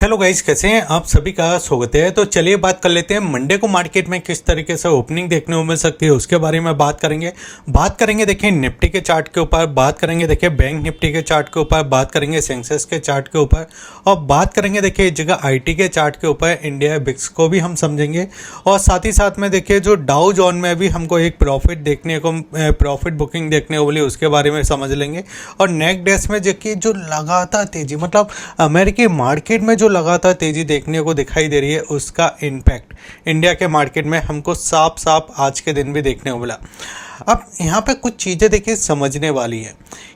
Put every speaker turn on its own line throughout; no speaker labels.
Hello guys, कैसे हैं आप? सभी का स्वागत है। तो चलिए बात कर लेते हैं मंडे को मार्केट में किस तरीके से ओपनिंग देखने को मिल सकती है, उसके बारे में बात करेंगे देखिए निफ्टी के चार्ट के ऊपर, बात करेंगे देखिए बैंक निफ्टी के चार्ट के ऊपर, बात करेंगे सेंसेक्स के चार्ट के ऊपर और बात करेंगे देखिए इस जगह आईटी के चार्ट के ऊपर इंडिया बिक्स को भी हम समझेंगे। और साथ ही साथ में देखिए जो डाउ जोन में भी हमको एक प्रॉफिट बुकिंग देखने को मिली, उसके बारे में समझ लेंगे। और नेक्स्ट डेज में देखिए जो लगातार तेजी, मतलब अमेरिकी मार्केट में जो लगातार तेजी देखने को दिखाई दे रही है, उसका इम्पैक्ट इंडिया के मार्केट में हमको साफ साफ आज के दिन भी देखने को मिला। अब यहाँ पे कुछ चीज़ें देखिए समझने वाली है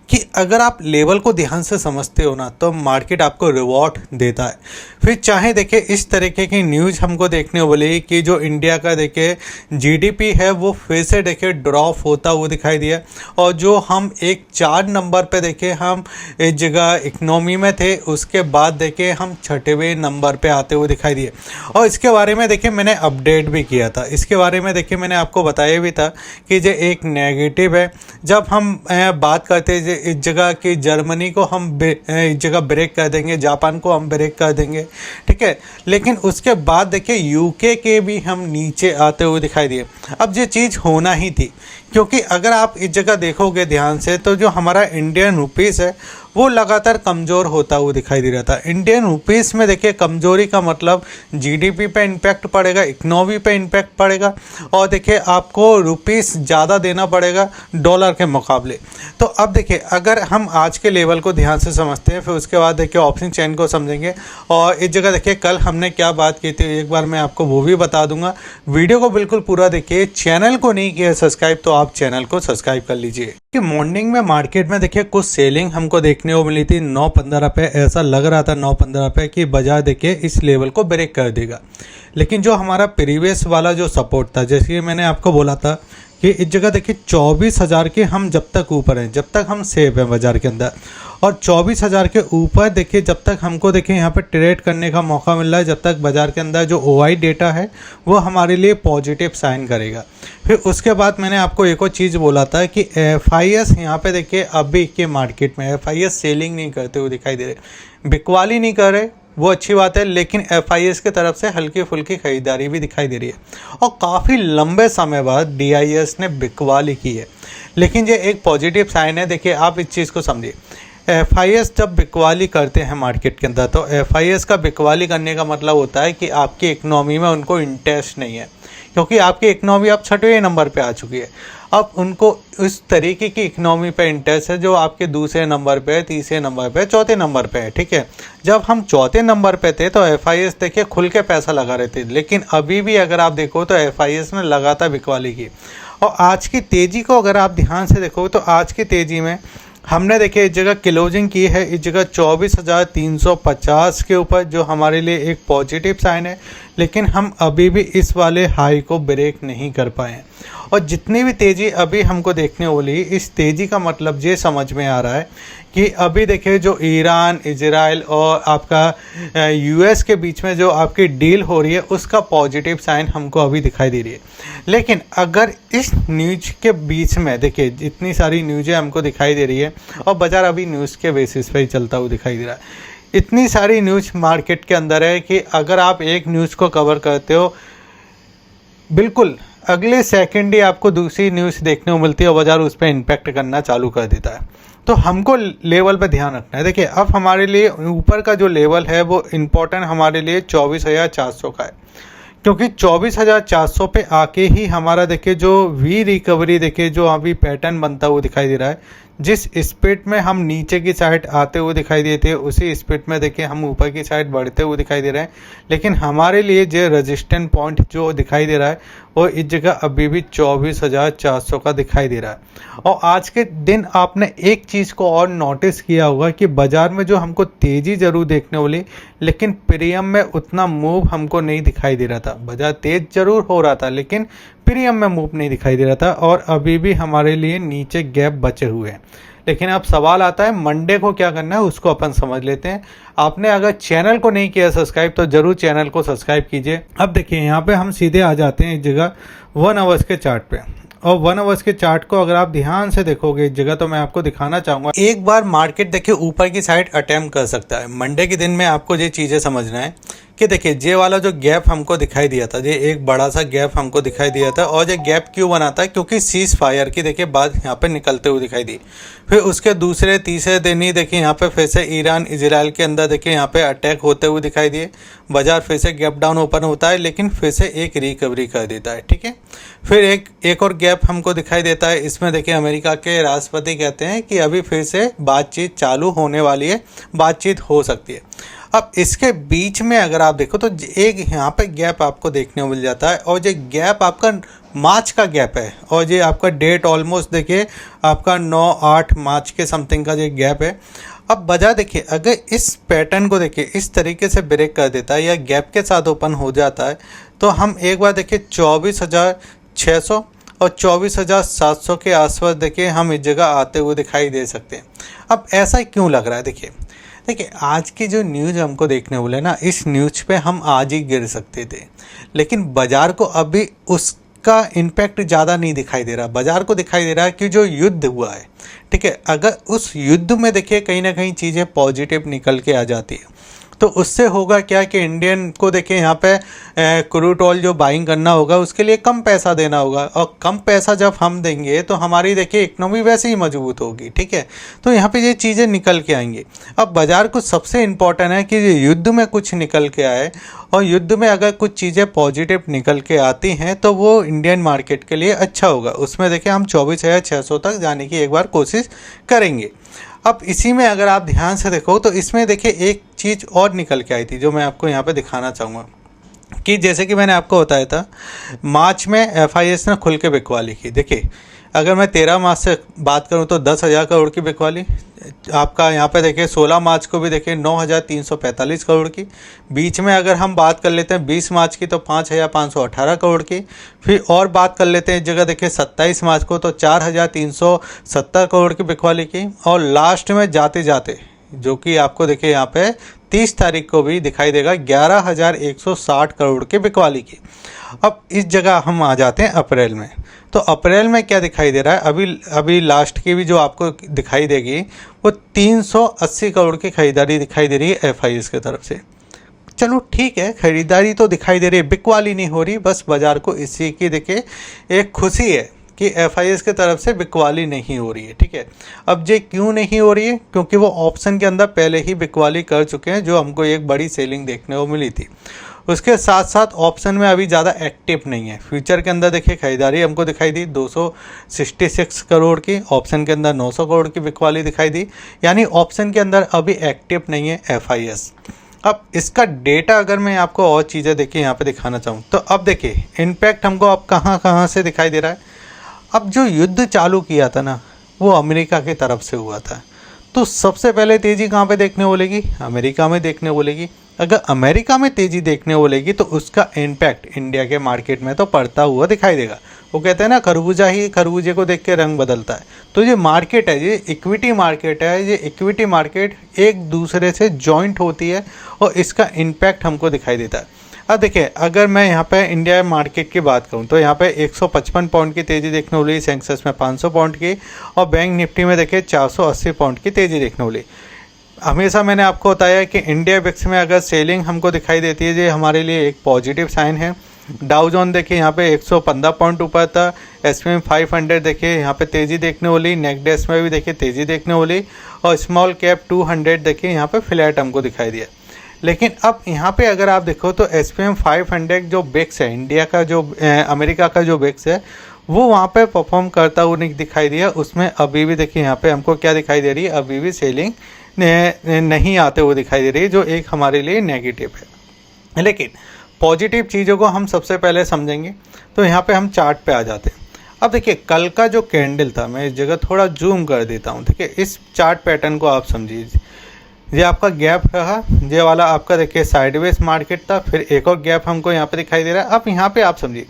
कि अगर आप लेवल को ध्यान से समझते हो ना, तो मार्केट आपको रिवॉर्ड देता है। फिर चाहे देखिए इस तरीके की न्यूज़ हमको देखने को मिली कि जो इंडिया का देखिए जीडीपी है वो फिर से देखिए ड्रॉप होता हुआ दिखाई दिया, और जो हम एक 4 नंबर पे देखिए हम इस जगह इकनॉमी में थे, उसके बाद देखिए हम 6वें नंबर पे आते हुए दिखाई दिए। और इसके बारे में देखिए मैंने अपडेट भी किया था, इसके बारे में देखिए मैंने आपको बताया भी था कि जो एक नेगेटिव है। जब हम बात करते हैं इस जगह कि जर्मनी को हम इस जगह ब्रेक कर देंगे, जापान को हम ब्रेक कर देंगे, ठीक है, लेकिन उसके बाद देखिए यूके के भी हम नीचे आते हुए दिखाई दिए। अब ये चीज़ होना ही थी, क्योंकि अगर आप इस जगह देखोगे ध्यान से तो जो हमारा इंडियन रुपीस है वो लगातार कमज़ोर होता हुआ दिखाई दे रहा था। इंडियन रुपीस में देखिए कमज़ोरी का मतलब जीडीपी पे इम्पैक्ट पड़ेगा, इकनॉमी पे इम्पैक्ट पड़ेगा, और देखिए आपको रुपीस ज़्यादा देना पड़ेगा डॉलर के मुकाबले। तो अब देखिए अगर हम आज के लेवल को ध्यान से समझते हैं, फिर उसके बाद देखिए ऑप्शन चेन को समझेंगे। और इस जगह देखिए कल हमने क्या बात की थी, एक बार मैं आपको वो भी बता दूंगा। वीडियो को बिल्कुल पूरा देखिए, चैनल को नहीं किया सब्सक्राइब तो आप चैनल को सब्सक्राइब कर लीजिए। कि मॉर्निंग में मार्केट में देखिए कुछ सेलिंग हमको देखने को मिली थी 9-15 पे, ऐसा लग रहा था 9-15 पे कि बाजार देखिए इस लेवल को ब्रेक कर देगा। लेकिन जो हमारा प्रीवियस वाला जो सपोर्ट था, जैसे कि मैंने आपको बोला था कि इस जगह देखिए 24,000 के हम जब तक ऊपर हैं, जब तक हम सेफ हैं बाजार के अंदर, और 24,000 के ऊपर देखिए जब तक हमको देखिए यहाँ पर ट्रेड करने का मौका मिल रहा है, जब तक बाजार के अंदर जो ओआई डेटा है वो हमारे लिए पॉजिटिव साइन करेगा। फिर उसके बाद मैंने आपको एक और चीज़ बोला था कि एफआईएस यहाँ पे देखिए अभी के मार्केट में एफआईएस सेलिंग नहीं करते हुए दिखाई दे रहे, बिकवाली नहीं कर रहे, वो अच्छी बात है, लेकिन एफआईएस की तरफ से हल्की फुल्की खरीदारी भी दिखाई दे रही है। और काफ़ी लंबे समय बाद डीआईएस ने बिकवाली की है, लेकिन ये एक पॉजिटिव साइन है। देखिए आप इस चीज़ को समझिए, एफआईएस जब बिकवाली करते हैं मार्केट के अंदर, तो एफआईएस का बिकवाली करने का मतलब होता है कि आपकी इकनॉमी में उनको इंटरेस्ट नहीं है, क्योंकि आपकी इकनॉमी अब 6वें नंबर पे आ चुकी है। अब उनको उस तरीके की इकनॉमी पे इंटरेस्ट है जो आपके दूसरे नंबर पे, तीसरे नंबर पे, चौथे नंबर पे है, ठीक है। जब हम चौथे नंबर पे थे तो एफआईएस देखिए खुल के पैसा लगा रहे थे, लेकिन अभी भी अगर आप देखो तो एफआईएस ने लगातार बिकवाली की। और आज की तेज़ी को अगर आप ध्यान से देखो तो आज की तेज़ी में हमने देखिए इस जगह क्लोजिंग की है इस जगह 24,350 के ऊपर, जो हमारे लिए एक पॉजिटिव साइन है, लेकिन हम अभी भी इस वाले हाई को ब्रेक नहीं कर पाए हैं। और जितनी भी तेज़ी अभी हमको देखने को मिली, इस तेज़ी का मतलब ये समझ में आ रहा है कि अभी देखिए जो ईरान, इजराइल और आपका यूएस के बीच में जो आपकी डील हो रही है, उसका पॉजिटिव साइन हमको अभी दिखाई दे रही है। लेकिन अगर इस न्यूज के बीच में देखिए इतनी सारी न्यूज़ें हमको दिखाई दे रही है, और बाज़ार अभी न्यूज़ के बेसिस पे ही चलता हुआ दिखाई दे रहा है, इतनी सारी न्यूज़ मार्केट के अंदर है कि अगर आप एक न्यूज़ को कवर करते हो, बिल्कुल अगले सेकंड ही आपको दूसरी न्यूज़ देखने को मिलती है और बाजार उस पर इम्पैक्ट करना चालू कर देता है। तो हमको लेवल पे ध्यान रखना है। देखिए अब हमारे लिए ऊपर का जो लेवल है वो इम्पोर्टेंट हमारे लिए 24,400 का है, क्योंकि 24,400 पे आके ही हमारा देखिए जो वी रिकवरी देखिए जो अभी पैटर्न बनता हुआ दिखाई दे रहा है, जिस स्पीड में हम नीचे की साइड आते हुए दिखाई देते हैं उसी स्पीड में देखिए हम ऊपर की साइड बढ़ते हुए दिखाई दे रहे हैं। लेकिन हमारे लिए जो रेजिस्टेंट पॉइंट जो दिखाई दे रहा है वो इस जगह अभी भी 24,400 का दिखाई दे रहा है। और आज के दिन आपने एक चीज़ को और नोटिस किया होगा कि बाज़ार में जो हमको तेज़ी ज़रूर देखने वाली, लेकिन प्रीमियम में उतना मूव हमको नहीं दिखाई दे रहा था। बाज़ार तेज़ ज़रूर हो रहा था, लेकिन प्रीमियम में मूव नहीं दिखाई दे रहा था, और अभी भी हमारे लिए नीचे गैप बचे हुए हैं। लेकिन अब सवाल आता है मंडे को क्या करना है, उसको अपन समझ लेते हैं। आपने अगर चैनल को नहीं किया सब्सक्राइब तो ज़रूर चैनल को सब्सक्राइब कीजिए। अब देखिए यहाँ पे हम सीधे आ जाते हैं इस जगह 1 आवर्स के चार्ट पे। और 1 आवर्स के चार्ट को अगर आप ध्यान से देखोगे इस जगह, तो मैं आपको दिखाना चाहूंगा। एक बार मार्केट देखिए ऊपर की साइड अटेम्प्ट कर सकता है। मंडे के दिन में आपको ये चीज़ें समझना है कि देखिए ये वाला जो गैप हमको दिखाई दिया था, ये एक बड़ा सा गैप हमको दिखाई दिया था। और ये गैप क्यों बना था? क्योंकि सीज फायर की देखिए बात यहाँ पे निकलते हुए दिखाई दी। फिर उसके दूसरे तीसरे दिन ही देखिए यहाँ पे फिर से ईरान इजराइल के अंदर देखिए यहाँ पे अटैक होते हुए दिखाई दिए। बाजार फिर से गैप डाउन ओपन होता है, लेकिन फिर से एक रिकवरी कर देता है। ठीक है, फिर एक और गैप हमको दिखाई देता है। इसमें देखिए अमेरिका के राष्ट्रपति कहते हैं कि अभी फिर से बातचीत चालू होने वाली है, बातचीत हो सकती है। अब इसके बीच में अगर आप देखो तो एक यहाँ पे गैप आपको देखने को मिल जाता है, और ये गैप आपका मार्च का गैप है, और ये आपका डेट ऑलमोस्ट देखिए आपका 9-8 मार्च के समथिंग का ये गैप है। अब बाजार देखिए अगर इस पैटर्न को देखिए इस तरीके से ब्रेक कर देता है या गैप के साथ ओपन हो जाता है, तो हम एक बार देखिए 24,600 और 24,700 के आसपास देखिए हम इस जगह आते हुए दिखाई दे सकते हैं। अब ऐसा क्यों लग रहा है? देखिए आज की जो न्यूज़ हमको देखने बोले ना, इस न्यूज़ पे हम आज ही गिर सकते थे, लेकिन बाजार को अभी उसका इम्पैक्ट ज़्यादा नहीं दिखाई दे रहा। बाजार को दिखाई दे रहा है कि जो युद्ध हुआ है, ठीक है, अगर उस युद्ध में देखिए कहीं ना कहीं चीज़ें पॉजिटिव निकल के आ जाती है, तो उससे होगा क्या कि इंडियन को देखिए यहाँ पे क्रूड ऑयल जो बाइंग करना होगा उसके लिए कम पैसा देना होगा, और कम पैसा जब हम देंगे तो हमारी देखिए इकोनॉमी वैसे ही मजबूत होगी। ठीक है, तो यहाँ पे ये चीज़ें निकल के आएंगी। अब बाजार को सबसे इम्पॉर्टेंट है कि ये युद्ध में कुछ निकल के आए, और युद्ध में अगर कुछ चीज़ें पॉजिटिव निकल के आती हैं तो वो इंडियन मार्केट के लिए अच्छा होगा। उसमें देखिए हम 24,600 तक जाने की एक बार कोशिश करेंगे। अब इसी में अगर आप ध्यान से देखो तो इसमें देखिए एक चीज़ और निकल के आई थी जो मैं आपको यहाँ पे दिखाना चाहूँगा, कि जैसे कि मैंने आपको बताया था मार्च में FIS ने खुल के बिकवाली की। देखिए अगर मैं 13 मार्च से बात करूं तो 10,000 करोड़ की बिकवाली, आपका यहाँ पे देखिए 16 मार्च को भी देखिए 9,345 करोड़ की। बीच में अगर हम बात कर लेते हैं 20 मार्च की तो 5,518 करोड़ की। फिर और बात कर लेते हैं इस जगह देखिए 27 मार्च को तो 4,370 करोड़ की बिकवाली की। और लास्ट में जाते जाते जो कि आपको देखिए यहाँ पे 30 तारीख को भी दिखाई देगा 11,160 करोड़ की बिकवाली की। अब इस जगह हम आ जाते हैं अप्रैल में, तो अप्रैल में क्या दिखाई दे रहा है? अभी लास्ट की भी जो आपको दिखाई देगी वो 380 करोड़ की खरीदारी दिखाई दे रही है FIS की तरफ से। चलो ठीक है, खरीदारी तो दिखाई दे रही है, बिकवाली नहीं हो रही। बस बाजार को इसी की देखिए एक खुशी है कि FIS की तरफ से बिकवाली नहीं हो रही है। ठीक है, अब ये क्यों नहीं हो रही है? क्योंकि वो ऑप्शन के अंदर पहले ही बिकवाली कर चुके हैं, जो हमको एक बड़ी सेलिंग देखने को मिली थी। उसके साथ साथ ऑप्शन में अभी ज़्यादा एक्टिव नहीं है। फ्यूचर के अंदर देखिए खरीदारी हमको दिखाई दी 266 करोड़ की, ऑप्शन के अंदर 900 करोड़ की बिकवाली दिखाई दी, यानी ऑप्शन के अंदर अभी एक्टिव नहीं है FIS। अब इसका डेटा अगर मैं आपको और चीज़ें देखिए यहाँ पे दिखाना चाहूँ तो अब देखिए इम्पैक्ट हमको अब कहाँ से दिखाई दे रहा है। अब जो युद्ध चालू किया था ना, वो अमेरिका की तरफ से हुआ था, तो सबसे पहले तेज़ी कहाँ पे देखने बोलेगी? अमेरिका में देखने बोलेगी। अगर अमेरिका में तेज़ी देखने बोलेगी तो उसका इम्पैक्ट इंडिया के मार्केट में तो पड़ता हुआ दिखाई देगा। वो कहते हैं ना, खरबूजा ही खरबूजे को देख के रंग बदलता है। तो ये मार्केट है, ये इक्विटी मार्केट है, ये इक्विटी मार्केट एक दूसरे से जॉइंट होती है और इसका इम्पैक्ट हमको दिखाई देता है। अब देखिए अगर मैं यहाँ पे इंडिया मार्केट की बात करूँ तो यहाँ पे 155 पॉइंट की तेज़ी देखने को मिली, सेंसेक्स में 500 पॉइंट की, और बैंक निफ्टी में देखिए 480 पॉइंट की तेज़ी देखने को मिली। हमेशा मैंने आपको बताया कि इंडिया बिक्स में अगर सेलिंग हमको दिखाई देती है, ये हमारे लिए एक पॉजिटिव साइन है। डाउ जोन देखिए यहाँ पे 115 पॉइंट ऊपर था। SPM 500 देखिए यहाँ पे तेज़ी देखने वाली, नेकडेस में भी देखिए तेज़ी देखने वाली, और स्मॉल कैप 200 देखिए यहाँ पे फ्लैट हमको दिखाई दिया। लेकिन अब यहाँ पे अगर आप देखो तो SPM 500 जो बेक्स है इंडिया का, जो अमेरिका का जो बेक्स है, वो वहाँ पे परफॉर्म करता हुआ नहीं दिखाई दिया। उसमें अभी भी देखिए यहाँ पे हमको क्या दिखाई दे रही है, अभी भी सेलिंग नहीं आते हुए दिखाई दे रही है, जो एक हमारे लिए नेगेटिव है। लेकिन पॉजिटिव चीज़ों को हम सबसे पहले समझेंगे तो यहाँ पे हम चार्ट पे आ जाते हैं। अब देखिए कल का जो कैंडल था, मैं इस जगह थोड़ा जूम कर देता हूँ। देखिए इस चार्ट पैटर्न को आप समझिए, ये आपका गैप रहा, ये वाला आपका देखिए साइडवेज मार्केट था, फिर एक और गैप हमको यहाँ पे दिखाई दे रहा है। अब यहाँ पे आप समझिए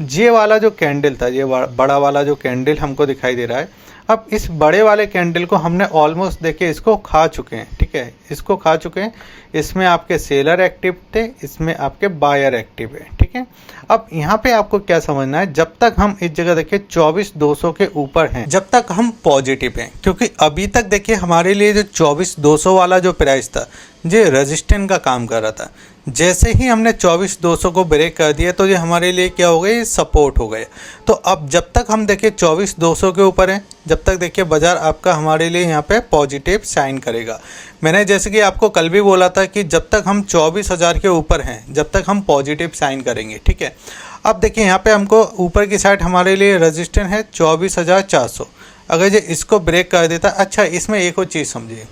ये वाला जो कैंडल था, ये बड़ा वाला जो कैंडल हमको दिखाई दे रहा है, अब इस बड़े वाले कैंडल को हमने ऑलमोस्ट देखिए इसको खा चुके हैं। ठीक है, इसको खा चुके हैं। इसमें आपके सेलर एक्टिव थे, इसमें आपके बायर एक्टिव है, ठीक है। अब यहाँ पे आपको क्या समझना है, जब तक हम इस जगह देखिए 24,200 के ऊपर हैं, जब तक हम पॉजिटिव हैं, क्योंकि अभी तक देखिए हमारे लिए जो 24,200 वाला जो प्राइस था ये रेजिस्टेंस का काम कर रहा था। जैसे ही हमने 24,200 को ब्रेक कर दिया तो ये हमारे लिए क्या हो गया, ये सपोर्ट हो गया। तो अब जब तक हम देखिए 24,200 के ऊपर हैं, जब तक देखिए बाजार आपका हमारे लिए यहाँ पे पॉजिटिव साइन करेगा। मैंने जैसे कि आपको कल भी बोला था कि जब तक हम 24,000 के ऊपर हैं, जब तक हम पॉजिटिव साइन करेंगे, ठीक है। अब देखिए यहाँ पे हमको ऊपर की साइड हमारे लिए रेजिस्टेंस है 24,400। अगर ये इसको ब्रेक कर देता, अच्छा इसमें एक और चीज़ समझिए,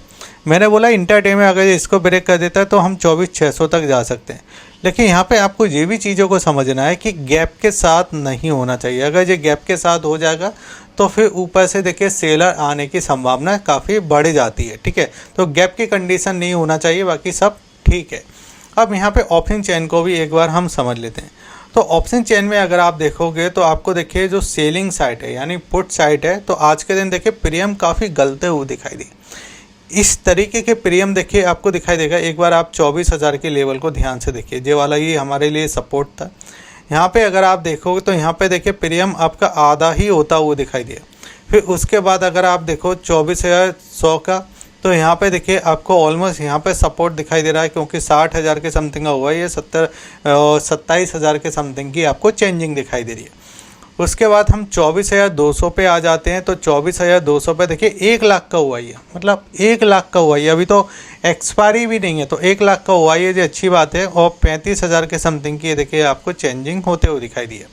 मैंने बोला इंटरडे में अगर ये इसको ब्रेक कर देता है तो हम 24,600 तक जा सकते हैं। लेकिन यहाँ पे आपको ये भी चीज़ों को समझना है कि गैप के साथ नहीं होना चाहिए। अगर ये गैप के साथ हो जाएगा तो फिर ऊपर से देखिए सेलर आने की संभावना काफ़ी बढ़ जाती है, ठीक है। तो गैप की कंडीशन नहीं होना चाहिए, बाकी सब ठीक है। अब यहाँ पे ऑप्शन चेन को भी एक बार हम समझ लेते हैं। तो ऑप्शन चेन में अगर आप देखोगे तो आपको देखिए जो सेलिंग साइड है यानी पुट साइड है, तो आज के दिन देखिए प्रीमियम काफ़ी गलते हुए दिखाई दी। इस तरीके के प्रीमियम देखिए आपको दिखाई देगा। एक बार आप 24,000 के लेवल को ध्यान से देखिए, ये वाला ये हमारे लिए सपोर्ट था। यहाँ पे अगर आप देखोगे तो यहाँ पे देखिए प्रीमियम आपका आधा ही होता हुआ दिखाई दिया। फिर उसके बाद अगर आप देखो 24,100 का, तो यहाँ पे देखिए आपको ऑलमोस्ट यहाँ पे सपोर्ट दिखाई दे रहा है, क्योंकि 60,000 के समथिंग का हुआ है, ये 27,000 के समथिंग की आपको चेंजिंग दिखाई दे रही है। उसके बाद हम 24,200 पे आ जाते हैं। तो 24,200 पे देखिए 1 लाख का हुआ है, मतलब 1 लाख का हुआ है, अभी तो एक्सपायरी भी नहीं है, तो 1 लाख का हुआ है, जो अच्छी बात है। और 35,000 के समथिंग की देखिए आपको चेंजिंग होते हुए दिखाई दी है।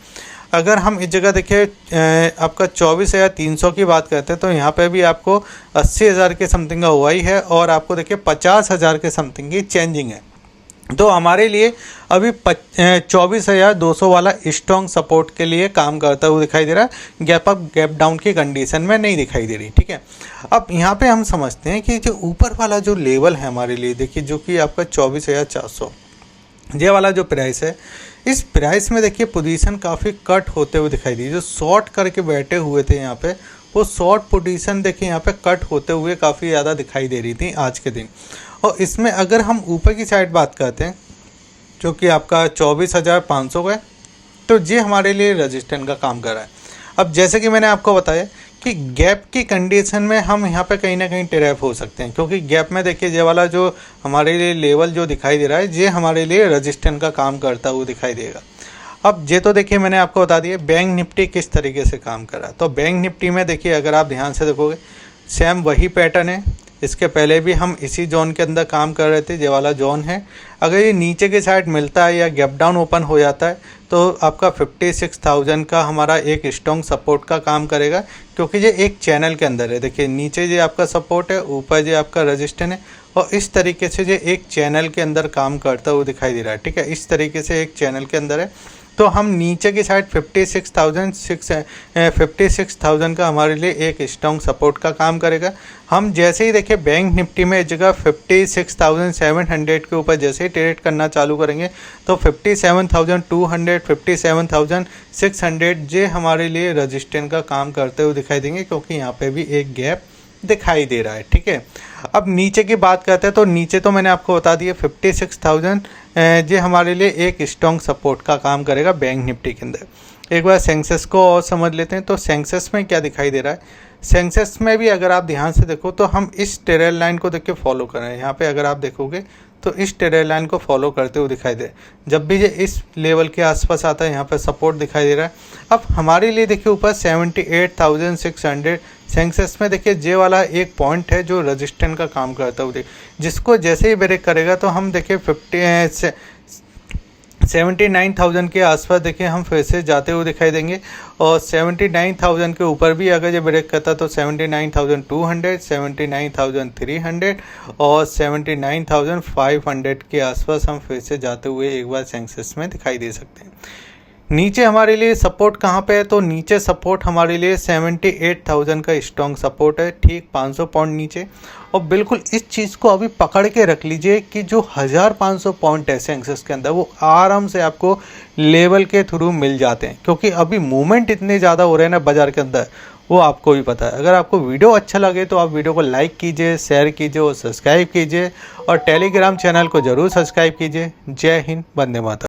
अगर हम इस जगह देखिए आपका 24,300 की बात करते हैं, तो यहाँ पे भी आपको 80,000 के समथिंग का हुआ ही है, और आपको देखिए 50,000 के समथिंग की चेंजिंग है। तो हमारे लिए अभी 24,200 वाला स्ट्रॉन्ग सपोर्ट के लिए काम करता हुआ दिखाई दे रहा है, गैप अप गैप डाउन की कंडीशन में नहीं दिखाई दे रही, ठीक है। अब यहाँ पे हम समझते हैं कि जो ऊपर वाला जो लेवल है हमारे लिए देखिए, जो कि आपका 24,400 ये वाला जो प्राइस है, इस प्राइस में देखिए पोजीशन काफ़ी कट होते हुए दिखाई दी। जो शॉर्ट करके बैठे हुए थे यहाँ पे, वो शॉर्ट पोजीशन देखिए यहाँ पे कट होते हुए काफ़ी ज़्यादा दिखाई दे रही थी आज के दिन। और इसमें अगर हम ऊपर की साइड बात करते हैं, जो कि आपका 24,500 का है, तो ये हमारे लिए रेजिस्टेंस का काम कर रहा है। अब जैसे कि मैंने आपको बताया कि गैप की कंडीशन में हम यहाँ पे कहीं ना कहीं ट्रैप हो सकते हैं, क्योंकि गैप में देखिए ये वाला जो हमारे लिए लेवल जो दिखाई दे रहा है, ये हमारे लिए रेजिस्टेंस का काम करता हुआ दिखाई देगा। अब ये तो देखिए मैंने आपको बता दिया बैंक निफ्टी किस तरीके से काम कर रहा है। तो बैंक निफ्टी में देखिए अगर आप ध्यान से देखोगे, सेम वही पैटर्न है। इसके पहले भी हम इसी जोन के अंदर काम कर रहे थे, ये वाला जोन है। अगर ये नीचे की साइड मिलता है या गैप डाउन ओपन हो जाता है, तो आपका 56,000 का हमारा एक स्ट्रॉन्ग सपोर्ट का काम करेगा, क्योंकि ये एक चैनल के अंदर है। देखिए नीचे ये आपका सपोर्ट है, ऊपर ये आपका रेजिस्टेंस है, और इस तरीके से ये एक चैनल के अंदर काम करता हुआ दिखाई दे रहा है, ठीक है। इस तरीके से एक चैनल के अंदर है। तो हम नीचे की साइड 56,000 का हमारे लिए एक स्ट्रॉन्ग सपोर्ट का काम करेगा। हम जैसे ही देखिए बैंक निफ्टी में जगह 56,700 के ऊपर जैसे ही ट्रेड करना चालू करेंगे, तो 57,200 57,600 ये हमारे लिए रेजिस्टेंस का काम करते हुए दिखाई देंगे, क्योंकि यहाँ पे भी एक गैप दिखाई दे रहा है, ठीक है। अब नीचे की बात करते हैं, तो नीचे तो मैंने आपको बता दिया 56,000 ये हमारे लिए एक स्ट्रॉन्ग सपोर्ट का काम करेगा बैंक निफ्टी के अंदर। एक बार सेंसेक्स को और समझ लेते हैं। तो सेंसेक्स में क्या दिखाई दे रहा है, सेंसेक्स में भी अगर आप ध्यान से देखो तो हम इस ट्रेल लाइन को देखिए फॉलो कर रहे हैं। यहाँ पे अगर आप देखोगे तो इस ट्रेल लाइन को फॉलो करते हुए दिखाई दे, जब भी ये इस लेवल के आसपास आता है यहाँ पे सपोर्ट दिखाई दे रहा है। अब हमारे लिए देखिए ऊपर 78,600 सेंसेक्स में देखिए जे वाला एक पॉइंट है जो रेजिस्टेंस का काम करता है, जिसको जैसे ही ब्रेक करेगा तो हम देखिए 79,000 के आसपास देखिए हम फिर से जाते हुए दिखाई देंगे। और 79,000 के ऊपर भी अगर ये ब्रेक करता तो 79,200 79,300 और 79,500 के आसपास हम फिर से जाते हुए एक बार सेंसेक्स में दिखाई दे सकते हैं। नीचे हमारे लिए सपोर्ट कहाँ पे है, तो नीचे सपोर्ट हमारे लिए 78,000 का स्ट्रॉन्ग सपोर्ट है, ठीक 500 पॉइंट नीचे। और बिल्कुल इस चीज़ को अभी पकड़ के रख लीजिए कि जो 1500 पॉइंट है सेंसेक्स के अंदर, वो आराम से आपको लेवल के थ्रू मिल जाते हैं, क्योंकि अभी मूवमेंट इतने ज़्यादा हो रहे हैं ना बाज़ार के अंदर, वो आपको भी पता है। अगर आपको वीडियो अच्छा लगे तो आप वीडियो को लाइक कीजिए, शेयर कीजिए और सब्सक्राइब कीजिए, और टेलीग्राम चैनल को ज़रूर सब्सक्राइब कीजिए। जय हिंद, वंदे मातरम।